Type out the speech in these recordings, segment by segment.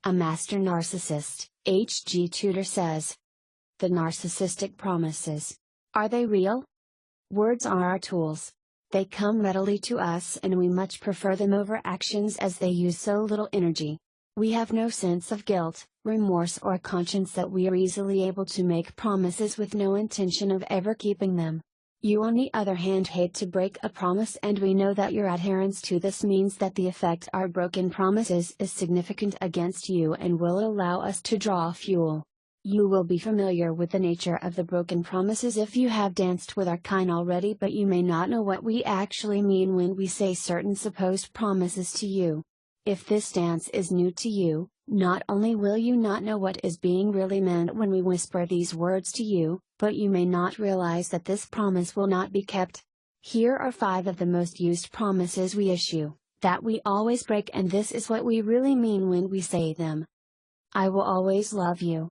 A master narcissist, H.G. Tudor says. The narcissistic promises. Are they real? Words are our tools. They come readily to us and we much prefer them over actions as they use so little energy. We have no sense of guilt, remorse or conscience that we are easily able to make promises with no intention of ever keeping them. You on the other hand hate to break a promise, and we know that your adherence to this means that the effect our broken promises is significant against you and will allow us to draw fuel. You will be familiar with the nature of the broken promises if you have danced with our kind already, but you may not know what we actually mean when we say certain supposed promises to you. If this dance is new to you, not only will you not know what is being really meant when we whisper these words to you, but you may not realize that this promise will not be kept. Here are 5 of the most used promises we issue, that we always break, and this is what we really mean when we say them. I will always love you.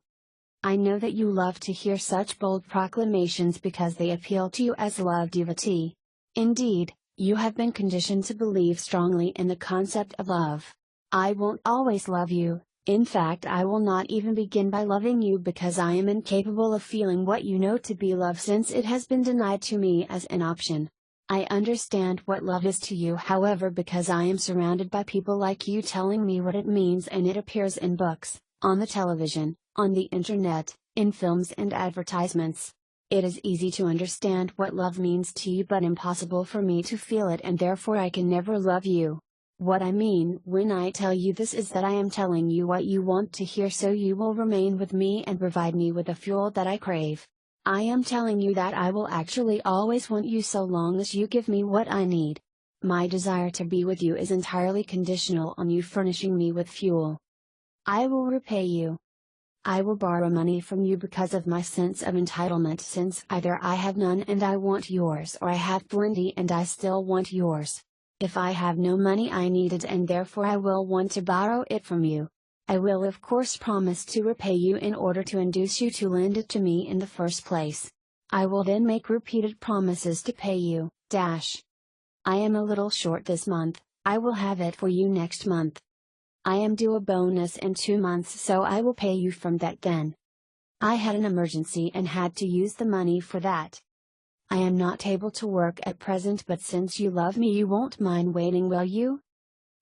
I know that you love to hear such bold proclamations because they appeal to you as a love devotee. Indeed, you have been conditioned to believe strongly in the concept of love. I won't always love you. In fact, I will not even begin by loving you because I am incapable of feeling what you know to be love, since it has been denied to me as an option. I understand what love is to you, however, because I am surrounded by people like you telling me what it means, and it appears in books, on the television, on the internet, in films and advertisements. It is easy to understand what love means to you, but impossible for me to feel it, and therefore I can never love you. What I mean when I tell you this is that I am telling you what you want to hear, so you will remain with me and provide me with the fuel that I crave. I am telling you that I will actually always want you so long as you give me what I need. My desire to be with you is entirely conditional on you furnishing me with fuel. I will repay you. I will borrow money from you because of my sense of entitlement, since either I have none and I want yours, or I have plenty and I still want yours. If I have no money, I need it, and therefore I will want to borrow it from you. I will of course promise to repay you in order to induce you to lend it to me in the first place. I will then make repeated promises to pay you. I am a little short this month, I will have it for you next month. I am due a bonus in 2 months, so I will pay you from that then. I had an emergency and had to use the money for that. I am not able to work at present, but since you love me you won't mind waiting, will you?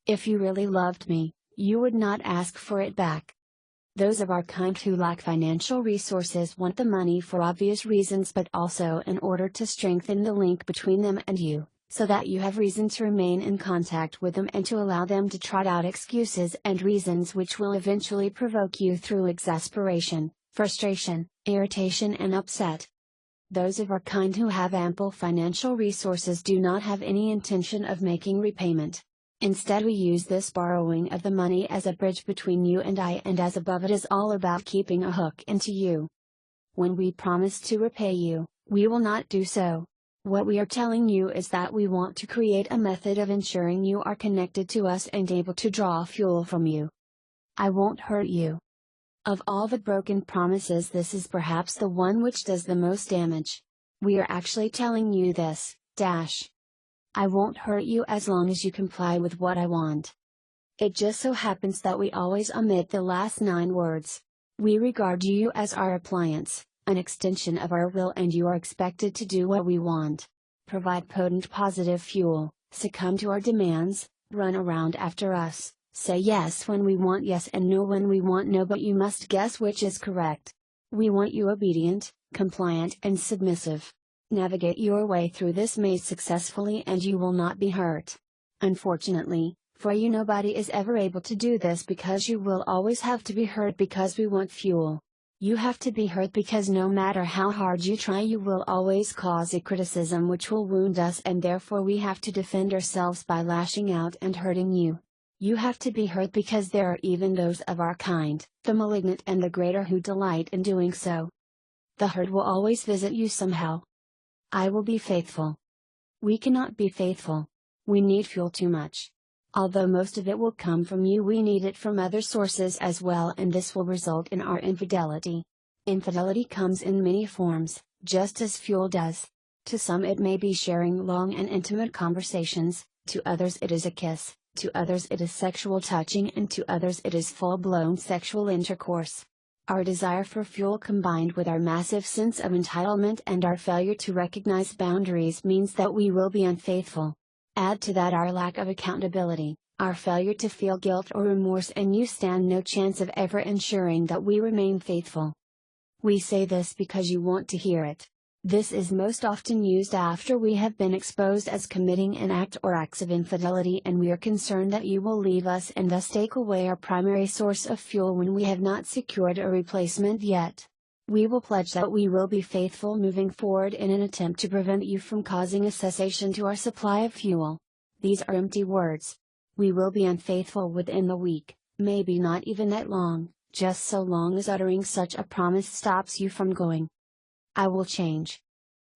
If you really loved me, you would not ask for it back. Those of our kind who lack financial resources want the money for obvious reasons, but also in order to strengthen the link between them and you, so that you have reason to remain in contact with them and to allow them to trot out excuses and reasons which will eventually provoke you through exasperation, frustration, irritation and upset. Those of our kind who have ample financial resources do not have any intention of making repayment. Instead, we use this borrowing of the money as a bridge between you and I, and as above, it is all about keeping a hook into you. When we promise to repay you, we will not do so. What we are telling you is that we want to create a method of ensuring you are connected to us and able to draw fuel from you. I won't hurt you. Of all the broken promises, this is perhaps the one which does the most damage. We are actually telling you this, I won't hurt you as long as you comply with what I want. It just so happens that we always omit the last 9 words. We regard you as our appliance, an extension of our will, and you are expected to do what we want. Provide potent positive fuel, succumb to our demands, run around after us, say yes when we want yes and no when we want no, but you must guess which is correct. We want you obedient, compliant and submissive. Navigate your way through this maze successfully and you will not be hurt. Unfortunately, for you, nobody is ever able to do this because you will always have to be hurt because we want fuel. You have to be hurt because no matter how hard you try, you will always cause a criticism which will wound us, and therefore we have to defend ourselves by lashing out and hurting you. You have to be hurt because there are even those of our kind, the malignant and the greater, who delight in doing so. The hurt will always visit you somehow. I will be faithful. We cannot be faithful. We need fuel too much. Although most of it will come from you, we need it from other sources as well, and this will result in our infidelity. Infidelity comes in many forms, just as fuel does. To some it may be sharing long and intimate conversations, to others it is a kiss, To others it is sexual touching, and to others it is full-blown sexual intercourse. Our desire for fuel combined with our massive sense of entitlement and our failure to recognize boundaries means that we will be unfaithful. Add to that our lack of accountability, our failure to feel guilt or remorse, and you stand no chance of ever ensuring that we remain faithful. We say this because you want to hear it. This is most often used after we have been exposed as committing an act or acts of infidelity, and we are concerned that you will leave us and thus take away our primary source of fuel when we have not secured a replacement yet. We will pledge that we will be faithful moving forward in an attempt to prevent you from causing a cessation to our supply of fuel. These are empty words. We will be unfaithful within the week, maybe not even that long, just so long as uttering such a promise stops you from going. I will change.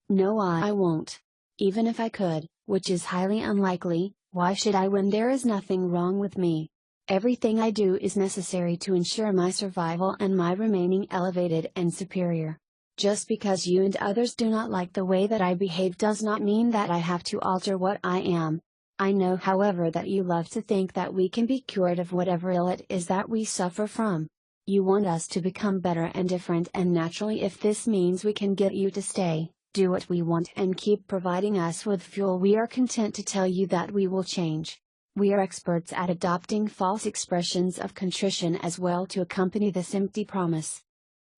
No, I won't. Even if I could, which is highly unlikely, why should I when there is nothing wrong with me? Everything I do is necessary to ensure my survival and my remaining elevated and superior. Just because you and others do not like the way that I behave does not mean that I have to alter what I am. I know, however, that you love to think that we can be cured of whatever ill it is that we suffer from. You want us to become better and different, and naturally, if this means we can get you to stay, do what we want, and keep providing us with fuel, we are content to tell you that we will change. We are experts at adopting false expressions of contrition as well to accompany this empty promise.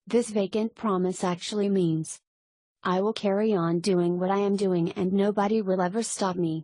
This vacant promise actually means, I will carry on doing what I am doing and nobody will ever stop me.